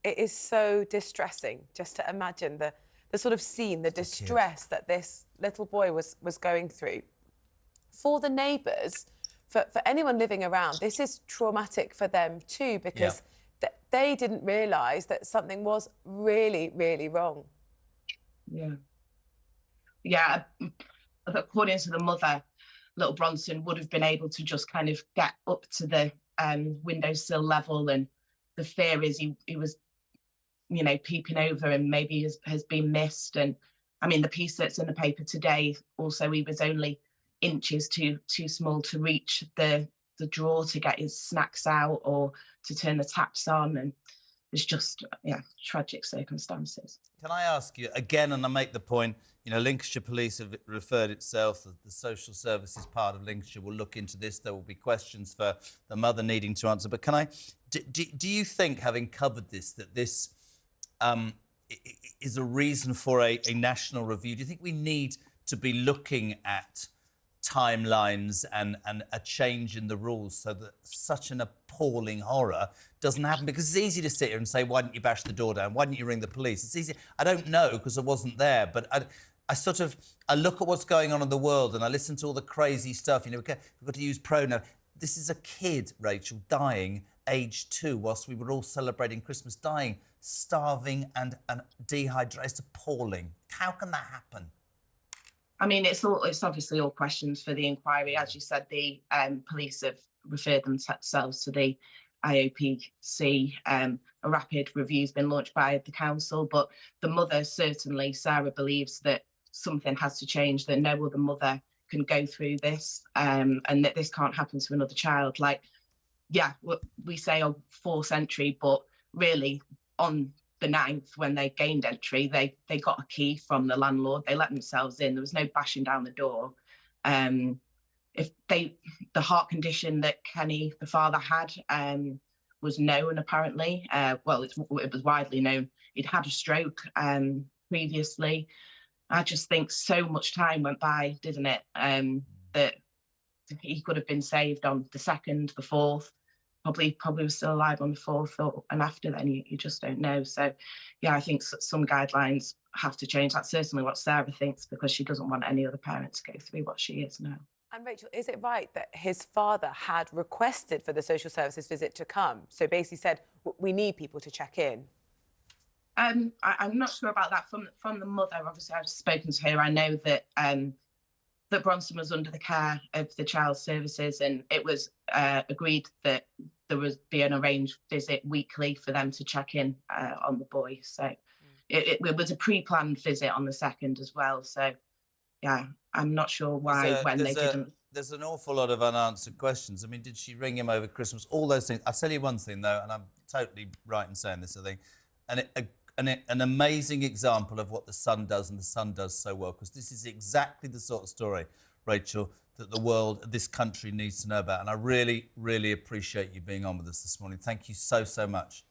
It is so distressing just to imagine the sort of scene, the distress that this little boy was going through. For the neighbours, for anyone living around, this is traumatic for them too, because they didn't realise that something was really, really wrong. Yeah, according to the mother, little Bronson would have been able to just kind of get up to the windowsill level, and the fear is he was, you know, peeping over and maybe has been missed. And I mean, the piece that's in the paper today, also he was only inches too small to reach the drawer to get his snacks out or to turn the taps on, and it's just tragic circumstances. Can I ask you again, and I make the point, you know, Lincolnshire Police have referred itself, the social services part of Lincolnshire will look into this. There will be questions for the mother needing to answer. But can I, do you think, having covered this, that this is a reason for a national review? Do you think we need to be looking at timelines and a change in the rules so that such an appalling horror doesn't happen? Because it's easy to sit here and say, why didn't you bash the door down? Why didn't you ring the police? It's easy. I don't know because I wasn't there, but I look at what's going on in the world and I listen to all the crazy stuff. You know, we've got to use pronoun. This is a kid, Rachel, dying, age 2, whilst we were all celebrating Christmas, dying, starving and dehydrated. It's appalling. How can that happen? I mean, it's obviously all questions for the inquiry. As you said, the police have referred themselves to the IOPC. A rapid review has been launched by the council, but the mother, certainly, Sarah, believes that something has to change, that no other mother can go through this, and that this can't happen to another child. Like, yeah, we say, oh, 4th entry, but really on the 9th, when they gained entry, they got a key from the landlord. They let themselves in. There was no bashing down the door. The heart condition that Kenny, the father, had was known, apparently. Well, it was widely known. He'd had a stroke previously. I just think so much time went by, didn't it? That he could have been saved on the 2nd, the 4th. Probably was still alive on the 4th, and after then you just don't know. So, yeah, I think some guidelines have to change. That's certainly what Sarah thinks, because she doesn't want any other parent to go through what she is now. And Rachel, is it right that his father had requested for the social services visit to come? So basically said, we need people to check in. I'm not sure about that from the mother. Obviously, I've spoken to her. I know that that Bronson was under the care of the child services, and it was agreed that there would be an arranged visit weekly for them to check in on the boy. So it was a pre-planned visit on the 2nd as well. So, yeah, I'm not sure why they didn't. There's an awful lot of unanswered questions. I mean, did she ring him over Christmas? All those things. I'll tell you one thing, though, and I'm totally right in saying this, I think, an amazing example of what the Sun does, and the Sun does so well, because this is exactly the sort of story, Rachel, that the world, this country needs to know about. And I really, really appreciate you being on with us this morning. Thank you so, so much.